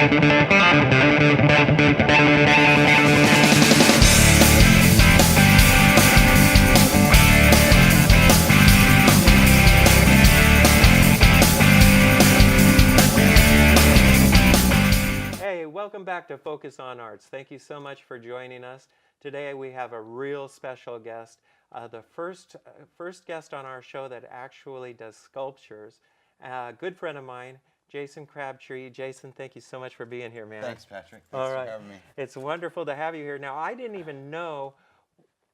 Hey, welcome back to Focus on Arts. Thank you so much for joining us. Today we have a real special guest, the first guest on our show that actually does sculptures. A good friend of mine, Jason Crabtree. Jason, thank you so much for being here, man. Thanks, Patrick. All Thanks right. for having me. It's wonderful to have you here. Now, I didn't even know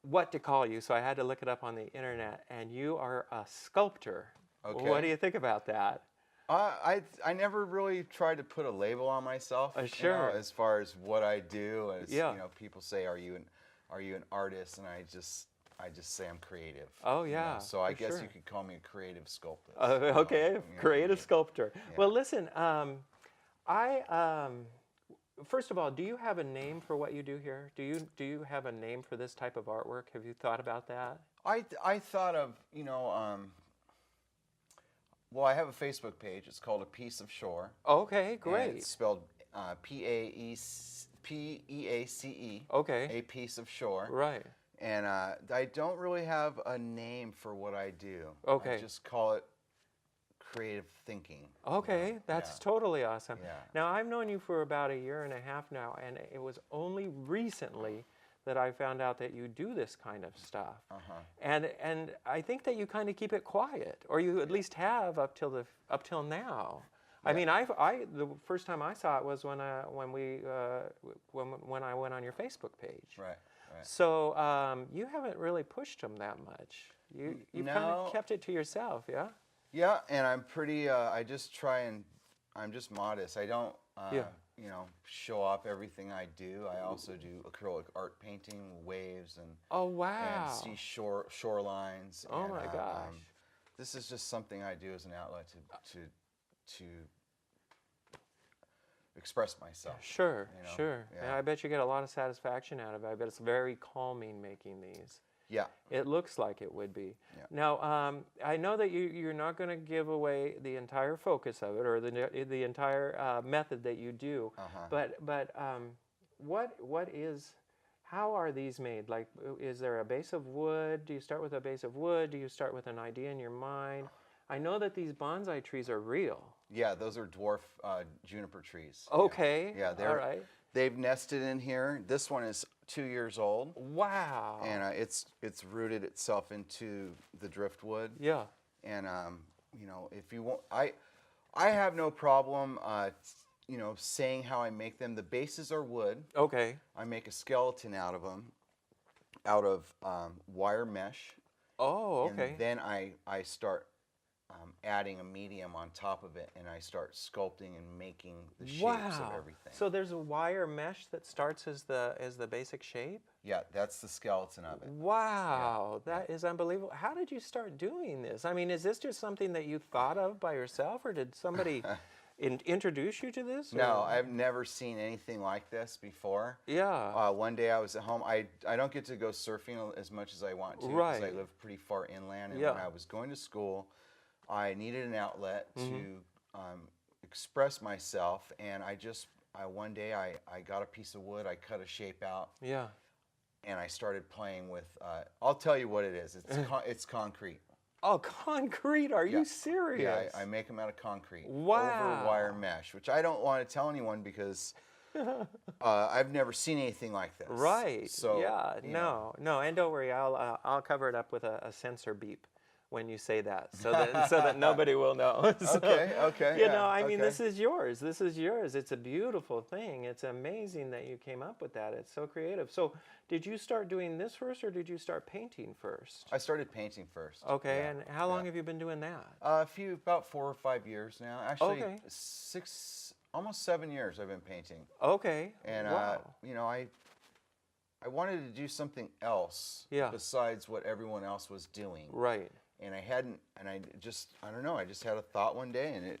what to call you, so I had to look it up on the internet, and you are a sculptor. Okay. What do you think about that? I never really tried to put a label on myself. Sure. As far as what I do, as Yeah. people say, are you an artist? And I just say I'm creative. Oh yeah. So I guess sure. you could call me a creative sculptor. Okay, creative sculptor. Yeah. Well, listen, first of all, do you have a name for what you do here? Do you have a name for this type of artwork? Have you thought about that? I thought of well, I have a Facebook page. It's called A Piece of Shore. Okay, great. And it's spelled P-E-A-C-E. Okay. A Piece of Shore. Right. And I don't really have a name for what I do. Okay. I just call it creative thinking. Okay, that's totally awesome. Yeah. Now, I've known you for about a year and a half now, and it was only recently that I found out that you do this kind of stuff. And I think that you kind of keep it quiet, or you at least have up till now. Yeah. I mean, the first time I saw it was when I went on your Facebook page. Right. So you haven't really pushed them that much. You kind of kept it to yourself, yeah? Yeah, and I'm pretty. I just try and I'm just modest. I don't. Show off everything I do. I also do acrylic art painting, waves, and and see shorelines. Oh and, my gosh! This is just something I do as an outlet to express myself. Sure, sure. Yeah. And I bet you get a lot of satisfaction out of it. I bet it's very calming making these. Yeah. It looks like it would be. Yeah. Now, I know that you're not going to give away the entire focus of it or the entire method that you do. But how are these made? Like, is there a base of wood? Do you start with a base of wood? Do you start with an idea in your mind? I know that these bonsai trees are real. Yeah, those are dwarf juniper trees. Okay. Yeah, all right. They've nested in here. This one is 2 years old. Wow. And it's rooted itself into the driftwood. Yeah. And if you want, I have no problem saying how I make them. The bases are wood. Okay. I make a skeleton out of them, out of wire mesh. Oh, okay. And then I start adding a medium on top of it, and I start sculpting and making the shapes of everything. So there's a wire mesh that starts as the basic shape? Yeah, that's the skeleton of it. Wow, that is unbelievable. How did you start doing this? I mean, is this just something that you thought of by yourself, or did somebody introduce you to this? No, I've never seen anything like this before. Yeah. One day I was at home. I don't get to go surfing as much as I want to because I live pretty far inland. And when I was going to school, I needed an outlet to express myself, and one day I got a piece of wood, I cut a shape out, and I started playing with. I'll tell you what it is. It's concrete. Oh, concrete? Are you serious? Yeah, I make them out of concrete. Wow. Over wire mesh, which I don't want to tell anyone because I've never seen anything like this. Right. So yeah. No, and don't worry, I'll cover it up with a sensor beep when you say that, so that nobody will know. So, okay. I mean, this is yours. This is yours. It's a beautiful thing. It's amazing that you came up with that. It's so creative. So, did you start doing this first, or did you start painting first? I started painting first. Okay, and how long have you been doing that? About 4 or 5 years now. Actually, almost 7 years I've been painting. Okay. And wow. I wanted to do something else besides what everyone else was doing. Right. And I don't know, I just had a thought one day, and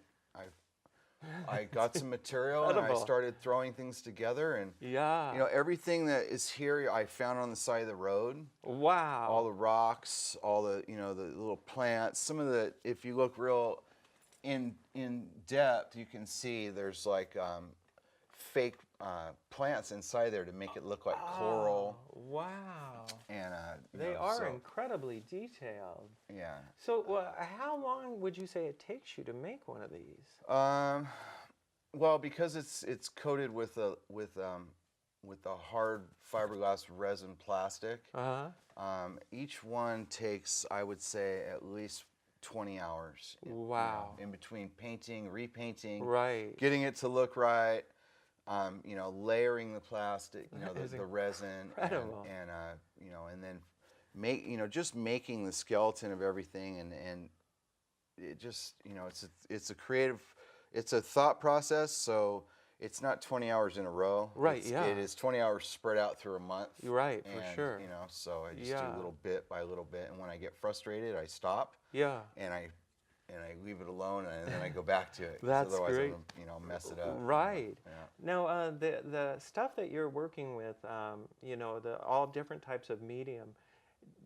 I got some material and I started throwing things together, and everything that is here I found on the side of the road. Wow. All the rocks, all the the little plants, some of the, if you look real in depth, you can see there's like fake plants inside there to make it look like coral. Wow. And they are incredibly detailed. Yeah. So how long would you say it takes you to make one of these? Well, because it's coated with a hard fiberglass resin plastic. Each one takes, I would say, at least 20 hours. Wow. In between painting, repainting, right, getting it to look right, layering the plastic, the resin, incredible. and then just making the skeleton of everything, and it just, it's a creative, it's a thought process. So it's not 20 hours in a row. Right. It is 20 hours spread out through a month. Right, for sure. So I just do little bit by little bit, and when I get frustrated, I stop. Yeah. And I leave it alone, and then I go back to it. That's otherwise great. I'm gonna, mess it up. Right. Yeah. Now, the stuff that you're working with, all different types of medium.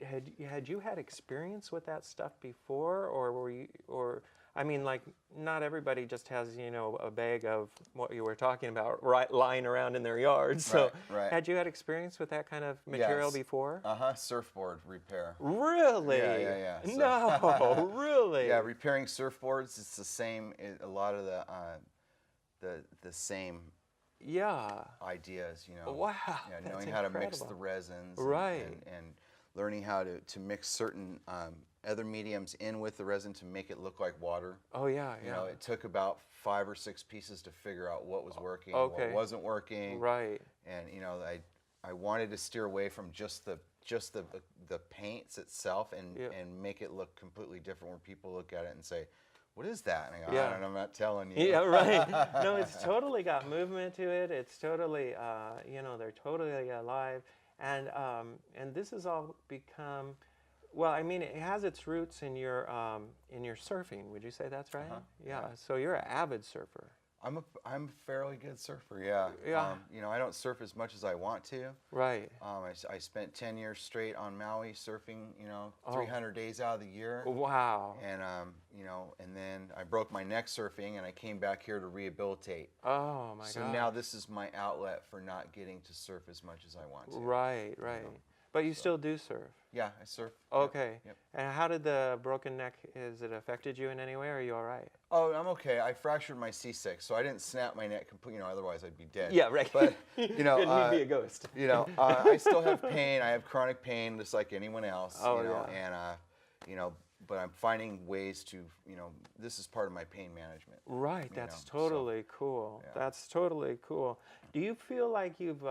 Had you had experience with that stuff before, or were you, or I mean, like, not everybody just has, a bag of what you were talking about lying around in their yard. So right. Had you had experience with that kind of material before? Surfboard repair. Really? Yeah. So, no, really? Yeah, repairing surfboards, it's the same, a lot of the same ideas, Wow. Yeah, knowing how to mix the resins. Right. And learning how to mix certain other mediums in with the resin to make it look like water. Oh, yeah. It took about 5 or 6 pieces to figure out what was working, what wasn't working. Right. And I wanted to steer away from just the paints itself and make it look completely different, where people look at it and say, "What is that?" And I go, "I don't know, I'm not telling you." Yeah, right. No, it's totally got movement to it. It's totally, they're totally alive. And this has all become, well, I mean, it has its roots in your surfing. Would you say that's right? Yeah. So you're an avid surfer. I'm a fairly good surfer. Yeah. Yeah. I don't surf as much as I want to. Right. I spent 10 years straight on Maui surfing. 300 days out of the year. Wow. And and then I broke my neck surfing, and I came back here to rehabilitate. Oh my God. So now this is my outlet for not getting to surf as much as I want to. Right. But you still do surf? Yeah, I surf. Okay. Yep. And how did the broken neck, has it affected you in any way, or are you all right? Oh, I'm okay. I fractured my C6, so I didn't snap my neck completely, otherwise I'd be dead. Yeah, right. But, You'd be a ghost. I still have pain. I have chronic pain just like anyone else. And, but I'm finding ways to, this is part of my pain management. Right, that's totally cool. Yeah. That's totally cool. Do you feel like you've,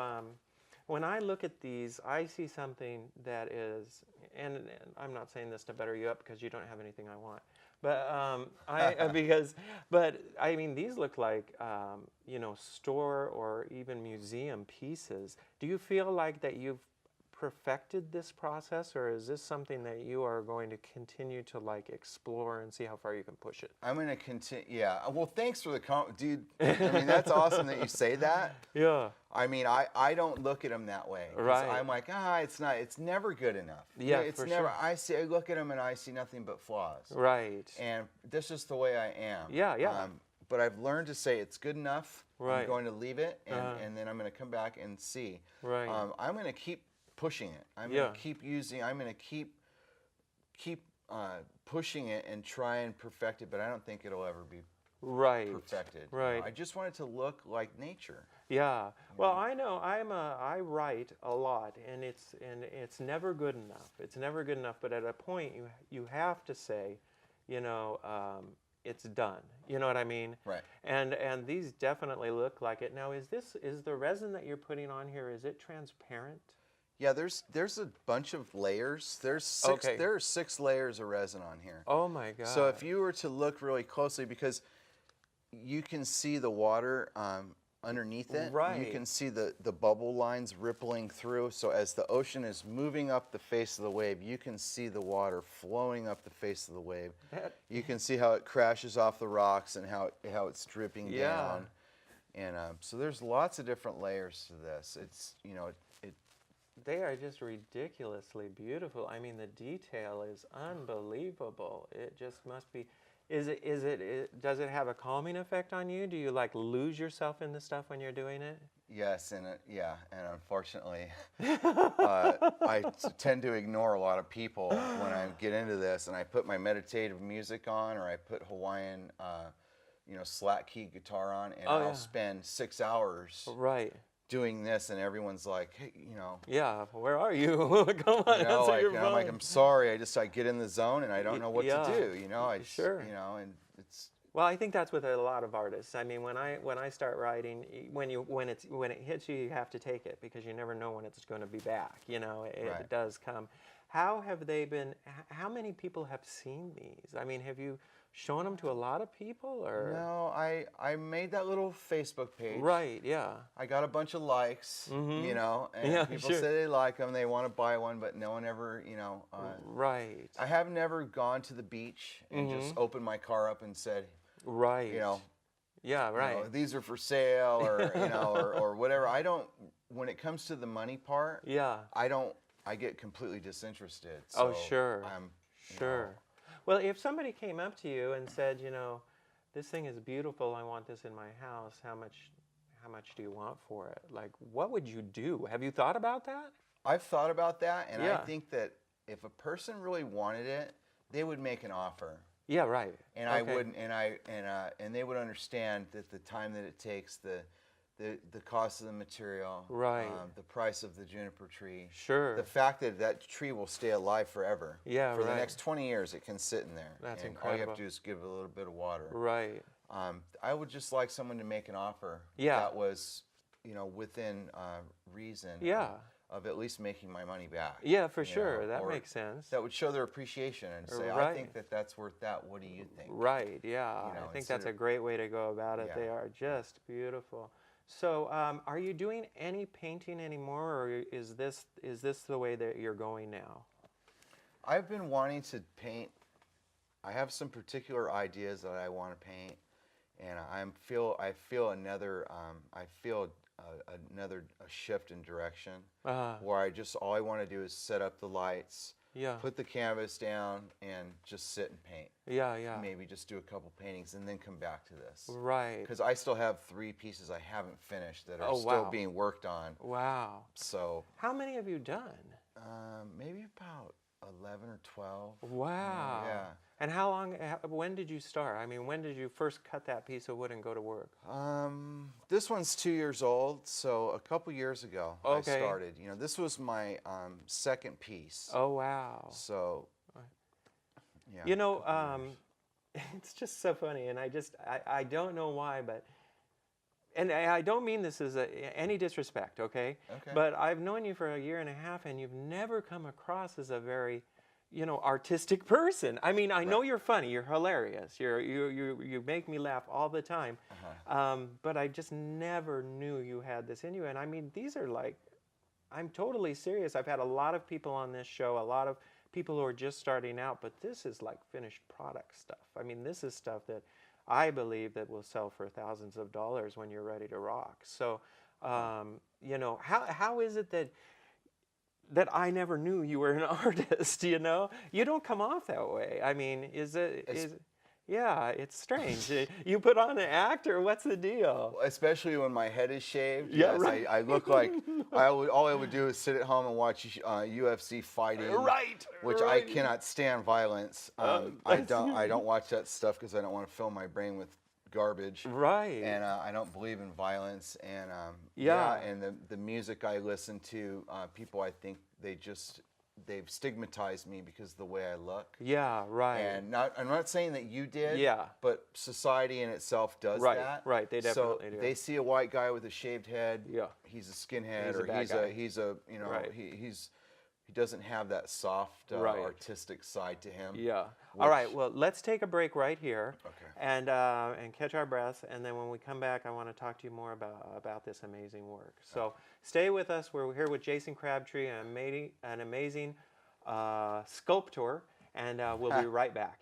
when I look at these, I see something that is, and I'm not saying this to better you up because you don't have anything I want, but but I mean, these look like, store or even museum pieces. Do you feel like that you've perfected this process, or is this something that you are going to continue to explore and see how far you can push it? I'm going to continue. Yeah. Well, thanks for the comment, dude. I mean, that's awesome that you say that. Yeah. I mean, I don't look at them that way. Right. I'm like, it's never good enough. Yeah, it's for never. sure. I look at them and I see nothing but flaws. Right. And this is the way I am. Yeah. But I've learned to say it's good enough. Right. I'm going to leave it, and then I'm going to come back and see. Right. I'm going to keep pushing it. I'm going to keep using. I'm going to keep pushing it and try and perfect it. But I don't think it'll ever be perfected. Right. I just want it to look like nature. Yeah. Well, I know I write a lot, and it's never good enough. It's never good enough. But at a point, you have to say, it's done. You know what I mean? Right. And these definitely look like it. Now, is the resin that you're putting on here, is it transparent? Yeah, there's a bunch of layers. There are 6 layers of resin on here. Oh my God. So if you were to look really closely, because you can see the water underneath it. Right. You can see the bubble lines rippling through. So as the ocean is moving up the face of the wave, you can see the water flowing up the face of the wave. You can see how it crashes off the rocks and how it's dripping down. And so there's lots of different layers to this. It's, they are just ridiculously beautiful. I mean, the detail is unbelievable. It just must be. Does it have a calming effect on you? Do you like lose yourself in the stuff when you're doing it? Yes, and unfortunately, I tend to ignore a lot of people when I get into this, and I put my meditative music on, or I put Hawaiian, Slyke guitar on, and I'll spend 6 hours doing this, and everyone's like, hey, yeah, where are you? Come on, answer your phone. I'm like, I'm sorry, I get in the zone, and I don't know what to do, and it's. Well, I think that's with a lot of artists. I mean, when I start writing, when it hits you, you have to take it, because you never know when it's going to be back. It does come. How have they been? How many people have seen these? I mean, have you shown them to a lot of people, or? No, I made that little Facebook page. Right. Yeah. I got a bunch of likes, and people say they like them, they want to buy one, but no one ever, right. I have never gone to the beach and just opened my car up and said, right. Yeah, right. These are for sale, or or whatever. I don't. When it comes to the money part, I get completely disinterested. So sure. Sure. Well, if somebody came up to you and said, this thing is beautiful, I want this in my house, how much do you want for it? Like, what would you do? Have you thought about that? I've thought about that, and I think that if a person really wanted it, they would make an offer. Yeah, right. And I wouldn't, and they would understand that the time that it takes, the cost of the material, the price of the juniper tree, the fact that tree will stay alive forever. Yeah, for the next 20 years, it can sit in there. That's and incredible. All you have to do is give it a little bit of water. Right. I would just like someone to make an offer that was, within reason. Yeah. Of at least making my money back. Yeah, for sure. That makes sense. That would show their appreciation and say, I think that's worth that. What do you think? Right, yeah. I think that's a great way to go about it. They are just beautiful. So are you doing any painting anymore, or is this the way that you're going now? I've been wanting to paint. I have some particular ideas that I want to paint, and I feel another shift in direction where all I want to do is set up the lights, put the canvas down, and just sit and paint. Yeah. Maybe just do a couple paintings and then come back to this. Right. Because I still have 3 pieces I haven't finished that are still being worked on. Wow. So. How many have you done? Maybe about 11 or 12. Wow. Yeah. And when did you start? I mean, when did you first cut that piece of wood and go to work? This one's 2 years old, so a couple years ago I started. This was my second piece. Oh, wow. So, yeah. It's just so funny, and I don't know why, but, and I don't mean this as any disrespect, okay? But I've known you for a year and a half, and you've never come across as a very artistic person. I mean, I know you're funny, you're hilarious, you make me laugh all the time, but I just never knew you had this in you. And I mean, these are like, I'm totally serious. I've had a lot of people on this show, a lot of people who are just starting out, but this is like finished product stuff. I mean, this is stuff that I believe that will sell for thousands of dollars when you're ready to rock. So, how is it that I never knew you were an artist? You don't come off that way. I mean, it's strange. You put on an act, or what's the deal? Especially when my head is shaved. Yeah, yes, right. I look like all I would do is sit at home and watch UFC fighting. Right. Which I cannot stand violence. I don't watch that stuff because I don't want to fill my brain with garbage. Right. And I don't believe in violence. And and the music I listen to, people, I think they've stigmatized me because of the way I look. Yeah, right. And I'm not saying that you did. Yeah. But society in itself does that. Right. They definitely do. They see a white guy with a shaved head. Yeah. He's a skinhead, he's or a bad guy. He doesn't have that soft artistic side to him. Yeah. All right. Well, let's take a break right here. Okay. And catch our breath. And then when we come back, I want to talk to you more about this amazing work. So stay with us. We're here with Jason Crabtree, an amazing sculptor, and we'll be right back.